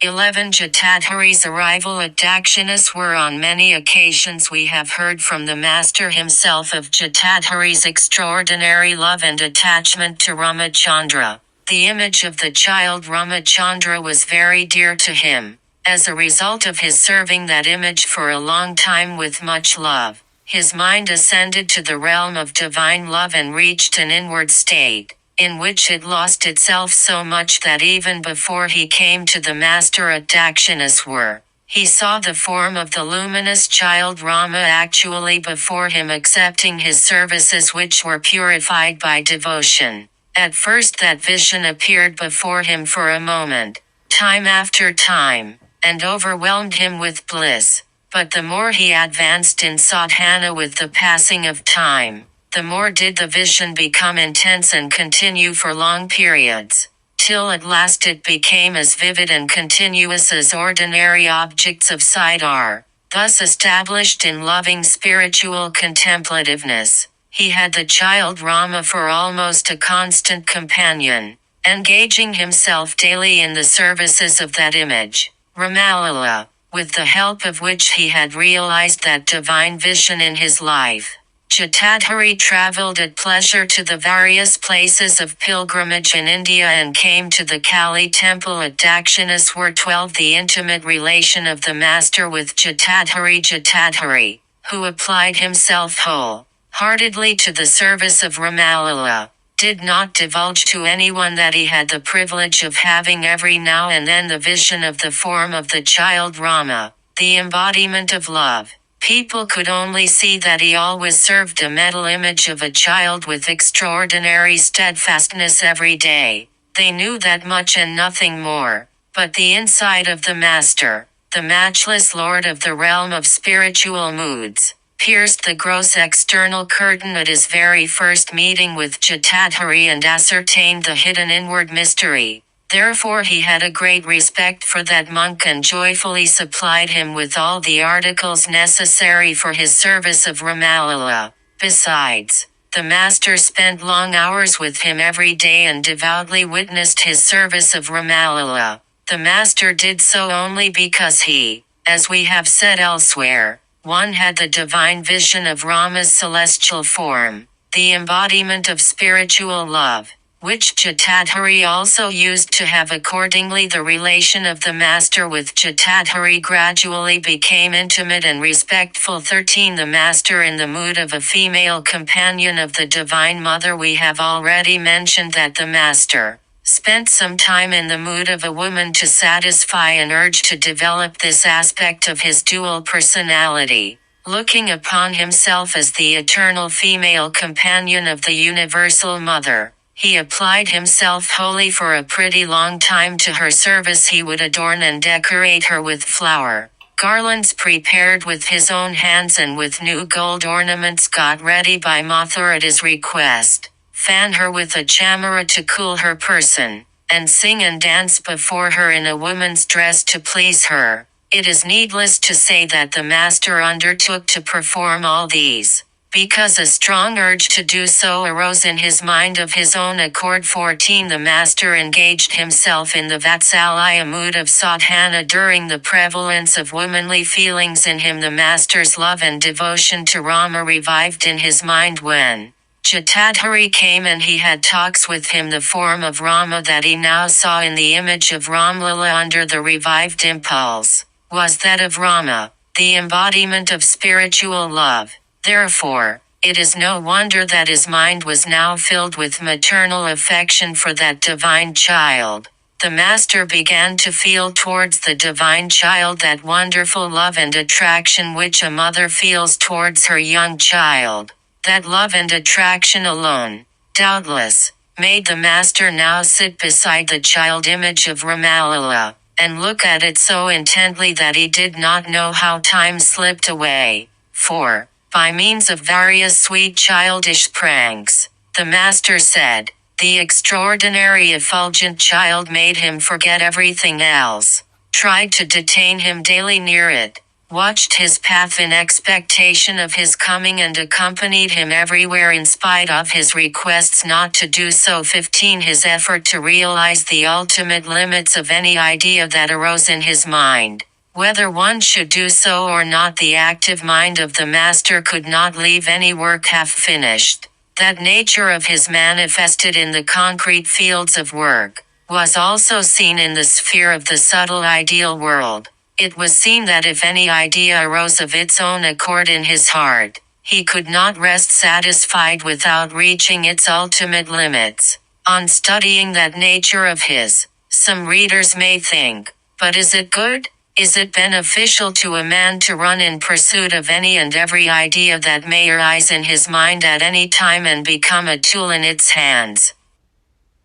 11. Jatadhari's arrival at Dakshineshwar. On many occasions we have heard from the Master himself of Jatadhari's extraordinary love and attachment to Ramachandra. The image of the child Ramachandra was very dear to him. As a result of his serving that image for a long time with much love, his mind ascended to the realm of divine love and reached an inward state, in which it lost itself so much that even before he came to the Master at Dakshineshwar, he saw the form of the luminous child Rama actually before him, accepting his services which were purified by devotion. At first that vision appeared before him for a moment, time after time, and overwhelmed him with bliss. But the more he advanced in sadhana with the passing of time, the more did the vision become intense and continue for long periods, till at last it became as vivid and continuous as ordinary objects of sight are. Thus established in loving spiritual contemplativeness, he had the child Rama for almost a constant companion, engaging himself daily in the services of that image, Ramalila, with the help of which he had realized that divine vision in his life. Jatadhari traveled at pleasure to the various places of pilgrimage in India and came to the Kali temple at Dakshineshwar. 12. The intimate relation of the Master with Jatadhari, who applied himself whole-heartedly to the service of Ramalila, did not divulge to anyone that he had the privilege of having every now and then the vision of the form of the child Rama, the embodiment of love. People could only see that he always served a metal image of a child with extraordinary steadfastness every day. They knew that much and nothing more. But the inside of the Master, the matchless Lord of the realm of spiritual moods, pierced the gross external curtain at his very first meeting with Jatadhari and ascertained the hidden inward mystery. Therefore he had a great respect for that monk and joyfully supplied him with all the articles necessary for his service of Ramalila. Besides, the Master spent long hours with him every day and devoutly witnessed his service of Ramalila. The Master did so only because he, as we have said elsewhere, one had the divine vision of Rama's celestial form, the embodiment of spiritual love, which Jatadhari also used to have. Accordingly, the relation of the Master with Jatadhari gradually became intimate and respectful. 13. The Master in the mood of a female companion of the Divine Mother. We have already mentioned that the Master spent some time in the mood of a woman to satisfy an urge to develop this aspect of his dual personality. Looking upon himself as the eternal female companion of the Universal Mother, he applied himself wholly for a pretty long time to her service. He would adorn and decorate her with flower garlands prepared with his own hands and with new gold ornaments got ready by Mathur at his request, fan her with a chamara to cool her person, and sing and dance before her in a woman's dress to please her. It is needless to say that the Master undertook to perform all these, because a strong urge to do so arose in his mind of his own accord. 14. The Master engaged himself in the Vatsalya mood of sadhana during the prevalence of womanly feelings in him. The Master's love and devotion to Rama revived in his mind when Jatadhari came and he had talks with him. The form of Rama that he now saw in the image of Ramlila under the revived impulse was that of Rama, the embodiment of spiritual love. Therefore, it is no wonder that his mind was now filled with maternal affection for that divine child. The Master began to feel towards the divine child that wonderful love and attraction which a mother feels towards her young child. That love and attraction alone, doubtless, made the Master now sit beside the child image of Ramalila, and look at it so intently that he did not know how time slipped away. For, by means of various sweet childish pranks, the Master said, the extraordinary effulgent child made him forget everything else, tried to detain him daily near it, watched his path in expectation of his coming and accompanied him everywhere in spite of his requests not to do so. 15. His effort to realize the ultimate limits of any idea that arose in his mind. Whether one should do so or not, the active mind of the master could not leave any work half finished. That nature of his manifested in the concrete fields of work, was also seen in the sphere of the subtle ideal world. It was seen that if any idea arose of its own accord in his heart, he could not rest satisfied without reaching its ultimate limits. On studying that nature of his, some readers may think, but is it good? Is it beneficial to a man to run in pursuit of any and every idea that may arise in his mind at any time and become a tool in its hands?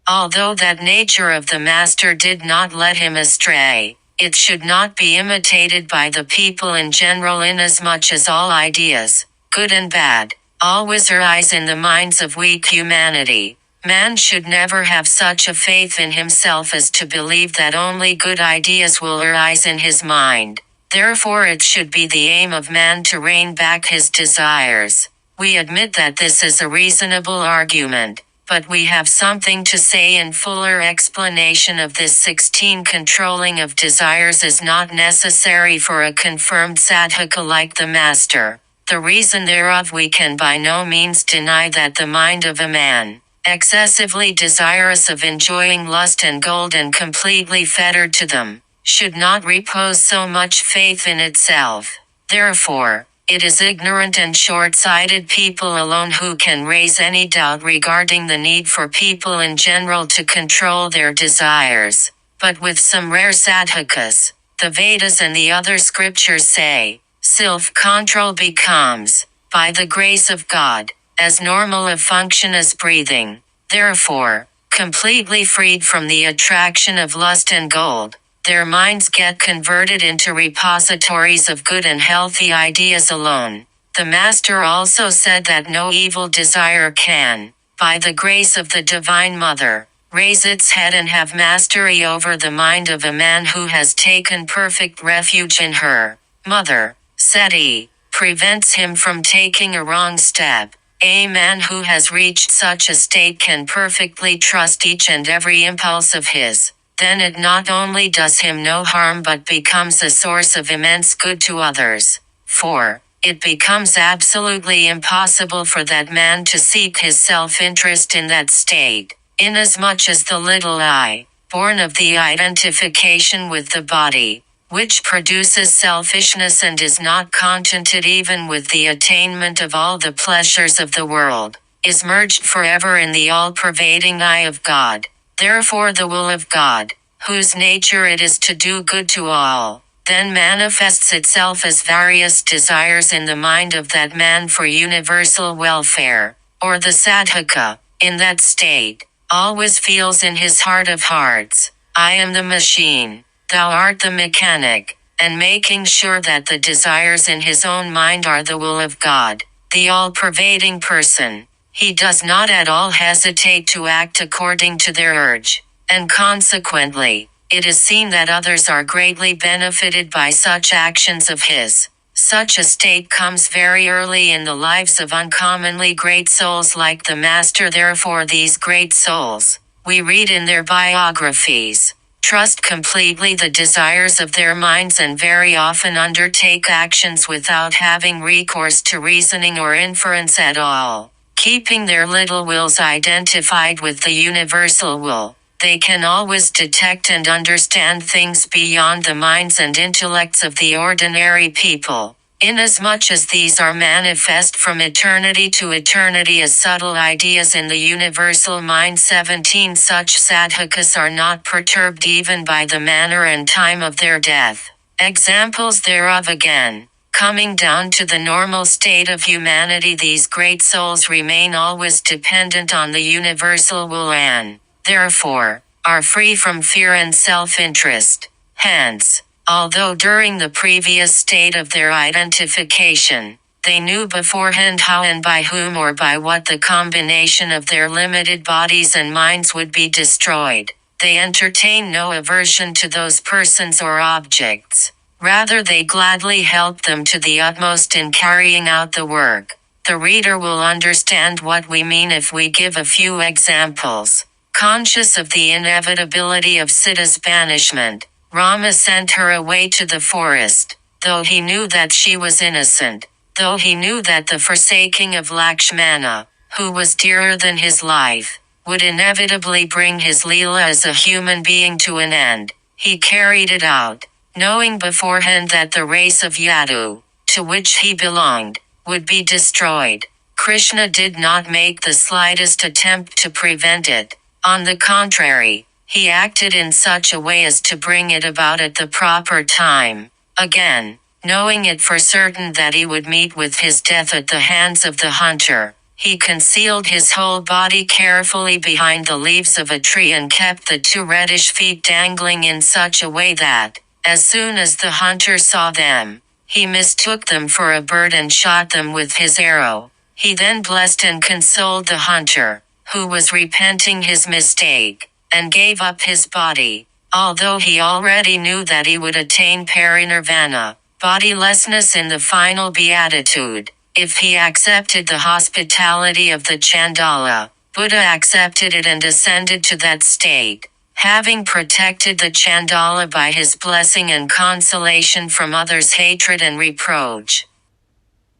Although that nature of the master did not let him astray, it should not be imitated by the people in general, inasmuch as all ideas, good and bad, always arise in the minds of weak humanity. Man should never have such a faith in himself as to believe that only good ideas will arise in his mind. Therefore it should be the aim of man to rein back his desires. We admit that this is a reasonable argument, but we have something to say in fuller explanation of this. 16. Controlling of desires is not necessary for a confirmed sadhaka like the master. The reason thereof we can by no means deny that the mind of a man, excessively desirous of enjoying lust and gold and completely fettered to them, should not repose so much faith in itself. Therefore, it is ignorant and short-sighted people alone who can raise any doubt regarding the need for people in general to control their desires. But with some rare sadhakas, the Vedas and the other scriptures say, self-control becomes, by the grace of God, as normal a function as breathing. Therefore, completely freed from the attraction of lust and gold, their minds get converted into repositories of good and healthy ideas alone. The Master also said that no evil desire can, by the grace of the Divine Mother, raise its head and have mastery over the mind of a man who has taken perfect refuge in her. Mother, Seti, prevents him from taking a wrong step. A man who has reached such a state can perfectly trust each and every impulse of his. Then it not only does him no harm but becomes a source of immense good to others. 4. It becomes absolutely impossible for that man to seek his self-interest in that state, inasmuch as the little I, born of the identification with the body, which produces selfishness and is not contented even with the attainment of all the pleasures of the world, is merged forever in the all-pervading eye of God. Therefore the will of God, whose nature it is to do good to all, then manifests itself as various desires in the mind of that man for universal welfare, or the sadhaka, in that state, always feels in his heart of hearts, I am the machine, thou art the mechanic, and making sure that the desires in his own mind are the will of God, the all-pervading person. He does not at all hesitate to act according to their urge, and consequently, it is seen that others are greatly benefited by such actions of his. Such a state comes very early in the lives of uncommonly great souls like the Master. Therefore these great souls, we read in their biographies, trust completely the desires of their minds and very often undertake actions without having recourse to reasoning or inference at all. Keeping their little wills identified with the universal will, they can always detect and understand things beyond the minds and intellects of the ordinary people, inasmuch as these are manifest from eternity to eternity as subtle ideas in the universal mind. 17. Such sadhakas are not perturbed even by the manner and time of their death. Examples thereof again. Coming down to the normal state of humanity, these great souls remain always dependent on the universal will and, therefore, are free from fear and self-interest. Hence, although during the previous state of their identification, they knew beforehand how and by whom or by what the combination of their limited bodies and minds would be destroyed, they entertain no aversion to those persons or objects. Rather, they gladly helped them to the utmost in carrying out the work. The reader will understand what we mean if we give a few examples. Conscious of the inevitability of Sita's banishment, Rama sent her away to the forest, though he knew that she was innocent, though he knew that the forsaking of Lakshmana, who was dearer than his life, would inevitably bring his Leela as a human being to an end. He carried it out, knowing beforehand that the race of Yadu, to which he belonged, would be destroyed. Krishna did not make the slightest attempt to prevent it. On the contrary, he acted in such a way as to bring it about at the proper time. Again, knowing it for certain that he would meet with his death at the hands of the hunter, he concealed his whole body carefully behind the leaves of a tree and kept the two reddish feet dangling in such a way that, as soon as the hunter saw them, he mistook them for a bird and shot them with his arrow. He then blessed and consoled the hunter, who was repenting his mistake, and gave up his body, although he already knew that he would attain parinirvana, bodilessness in the final beatitude, if he accepted the hospitality of the Chandala. Buddha accepted it and ascended to that state, having protected the Chandala by his blessing and consolation from others' hatred and reproach.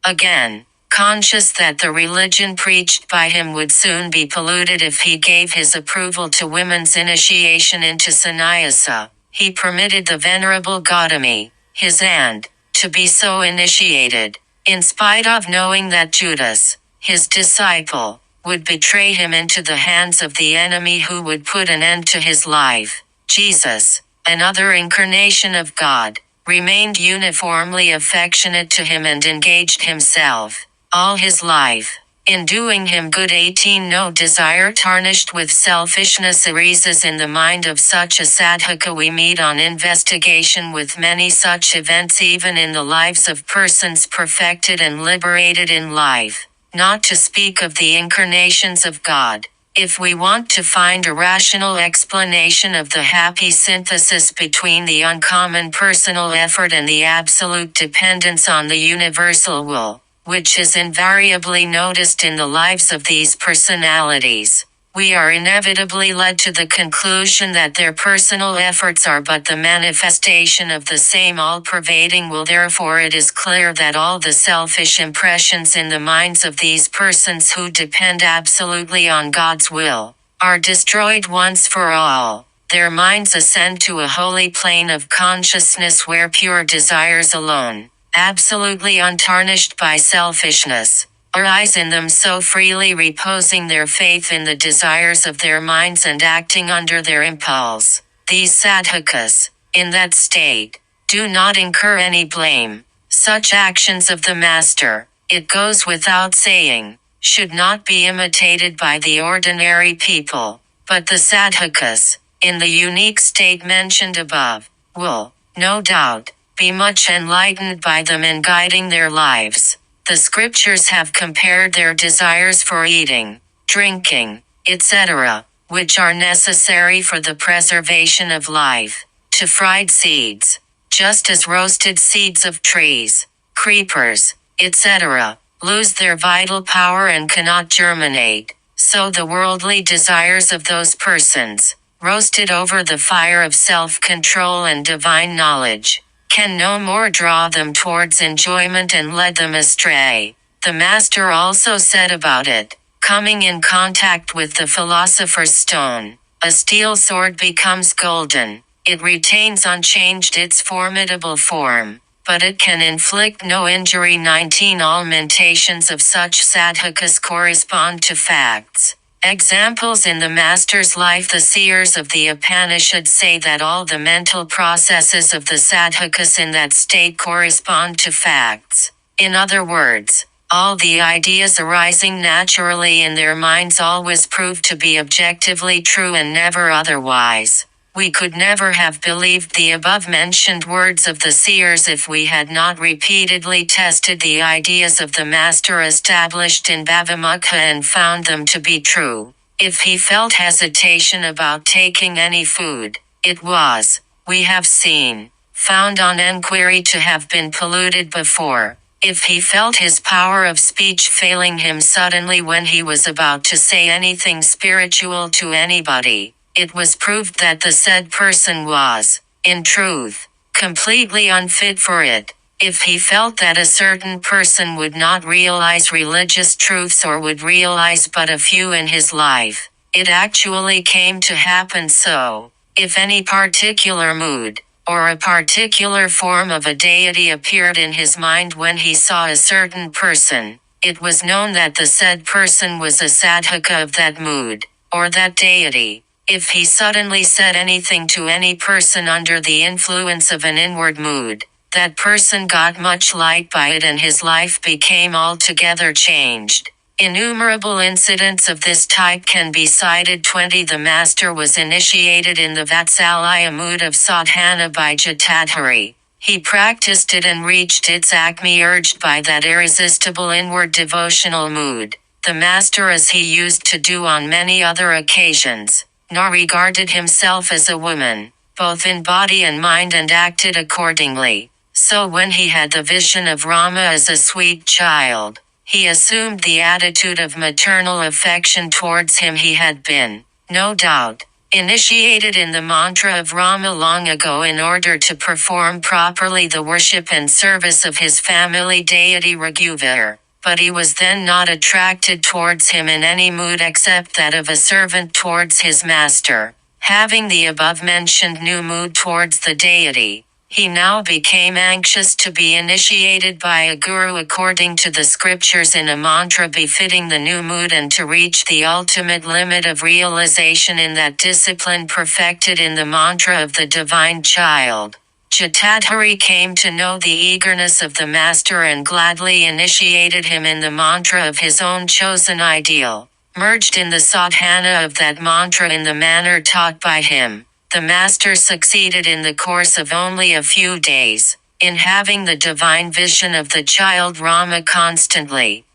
Again, conscious that the religion preached by him would soon be polluted if he gave his approval to women's initiation into sannyasa, he permitted the Venerable Gautami, his aunt, to be so initiated, in spite of knowing that Judas, his disciple, would betray him into the hands of the enemy who would put an end to his life. Jesus, another incarnation of God, remained uniformly affectionate to him and engaged himself, all his life, in doing him good. 18 No desire tarnished with selfishness arises in the mind of such a sadhaka. We meet on investigation with many such events even in the lives of persons perfected and liberated in life, not to speak of the incarnations of God. If we want to find a rational explanation of the happy synthesis between the uncommon personal effort and the absolute dependence on the universal will, which is invariably noticed in the lives of these personalities, we are inevitably led to the conclusion that their personal efforts are but the manifestation of the same all-pervading will. Therefore, it is clear that all the selfish impressions in the minds of these persons who depend absolutely on God's will are destroyed once for all. Their minds ascend to a holy plane of consciousness where pure desires alone, absolutely untarnished by selfishness, arise in them, so freely reposing their faith in the desires of their minds and acting under their impulse. These sadhakas, in that state, do not incur any blame. Such actions of the Master, it goes without saying, should not be imitated by the ordinary people, but the sadhakas, in the unique state mentioned above, will, no doubt, be much enlightened by them in guiding their lives. The scriptures have compared their desires for eating, drinking, etc., which are necessary for the preservation of life, to fried seeds, just as roasted seeds of trees, creepers, etc., lose their vital power and cannot germinate, so the worldly desires of those persons, roasted over the fire of self-control and divine knowledge, can no more draw them towards enjoyment and lead them astray. The Master also said about it, coming in contact with the philosopher's stone, a steel sword becomes golden. It retains unchanged its formidable form, but it can inflict no injury. 19 All mentations of such sadhakas correspond to facts. Examples in the Master's life. The seers of the Upanishads say that all the mental processes of the sadhakas in that state correspond to facts. In other words, all the ideas arising naturally in their minds always prove to be objectively true and never otherwise. We could never have believed the above-mentioned words of the seers if we had not repeatedly tested the ideas of the Master established in Bhavamukha and found them to be true. If he felt hesitation about taking any food, it was, we have seen, found on enquiry to have been polluted before. If he felt his power of speech failing him suddenly when he was about to say anything spiritual to anybody, it was proved that the said person was, in truth, completely unfit for it. If he felt that a certain person would not realize religious truths or would realize but a few in his life, it actually came to happen so. If any particular mood, or a particular form of a deity appeared in his mind when he saw a certain person, it was known that the said person was a sadhaka of that mood, or that deity. If he suddenly said anything to any person under the influence of an inward mood, that person got much light by it and his life became altogether changed. Innumerable incidents of this type can be cited. 20. The master was initiated in the Vatsalya mood of Sadhana by Jatadhari. He practiced it and reached its acme urged by that irresistible inward devotional mood. The master, as he used to do on many other occasions, nor regarded himself as a woman, both in body and mind, and acted accordingly. So when he had the vision of Rama as a sweet child, he assumed the attitude of maternal affection towards him. He had been, no doubt, initiated in the mantra of Rama long ago in order to perform properly the worship and service of his family deity Raghuvar, but he was then not attracted towards him in any mood except that of a servant towards his master. Having the above-mentioned new mood towards the deity, he now became anxious to be initiated by a guru according to the scriptures in a mantra befitting the new mood and to reach the ultimate limit of realization in that discipline perfected in the mantra of the divine child. Jatadhari came to know the eagerness of the master and gladly initiated him in the mantra of his own chosen ideal, merged in the sadhana of that mantra in the manner taught by him. The master succeeded in the course of only a few days, in having the divine vision of the child Rama constantly.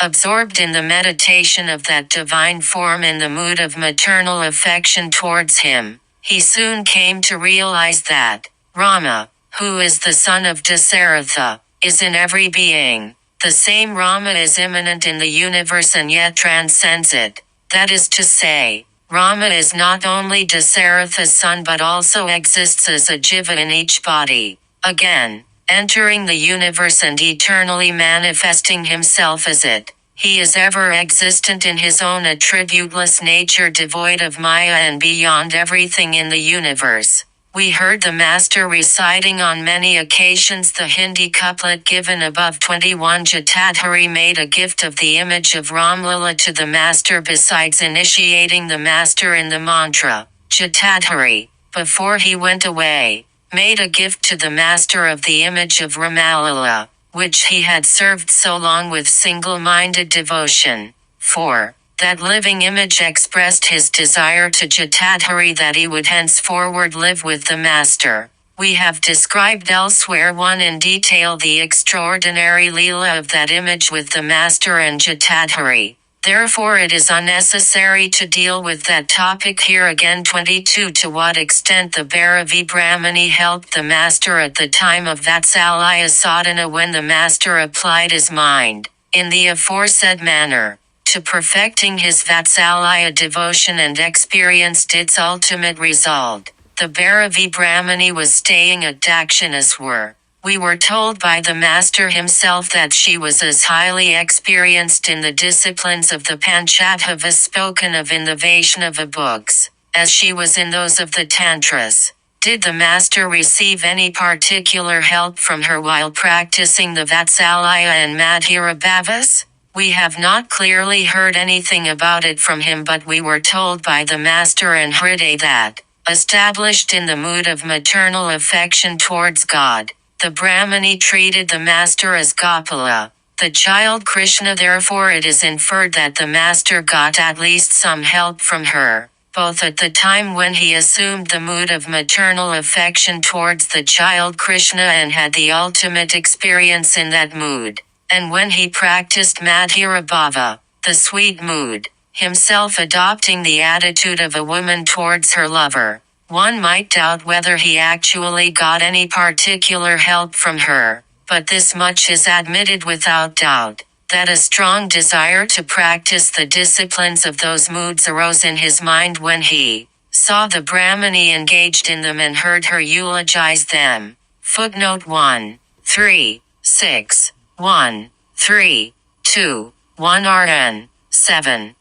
Absorbed in the meditation of that divine form in the mood of maternal affection towards him, he soon came to realize that Rama, who is the son of Dasaratha, is in every being. The same Rama is immanent in the universe and yet transcends it. That is to say, Rama is not only Dasaratha's son but also exists as a jiva in each body, again, entering the universe and eternally manifesting himself as it. He is ever existent in his own attributeless nature, devoid of Maya and beyond everything in the universe. We heard the master reciting on many occasions the Hindi couplet given above. 21. Jatadhari made a gift of the image of Ramlila to the master. Besides initiating the master in the mantra, Jatadhari, before he went away, made a gift to the master of the image of Ramalila, which he had served so long with single-minded devotion. 4. That living image expressed his desire to Jatadhari that he would henceforward live with the master. We have described elsewhere in detail the extraordinary Leela of that image with the master and Jatadhari. Therefore it is unnecessary to deal with that topic here again. 22. To what extent the Bhairavi Brahmani helped the master at the time of Vatsalya sadhana when the master applied his mind, in the aforesaid manner, to perfecting his Vatsalya devotion and experienced its ultimate result. The Bhairavi Brahmani was staying at Dakshineshwar. We were told by the master himself that she was as highly experienced in the disciplines of the Panchatavas spoken of in the Vaishnava books, as she was in those of the Tantras. Did the master receive any particular help from her while practicing the Vatsalya and Madhura Bhavas? We have not clearly heard anything about it from him, but we were told by the master and Hriday that, established in the mood of maternal affection towards God, the Brahmani treated the master as Gopala, the child Krishna. Therefore it is inferred that the master got at least some help from her, both at the time when he assumed the mood of maternal affection towards the child Krishna and had the ultimate experience in that mood, and when he practiced Madhura Bhava, the sweet mood, himself adopting the attitude of a woman towards her lover. One might doubt whether he actually got any particular help from her, but this much is admitted without doubt, that a strong desire to practice the disciplines of those moods arose in his mind when he saw the Brahmani engaged in them and heard her eulogize them. Footnote 1. 3. 6. 1. 3. 2. 1 RN. 7.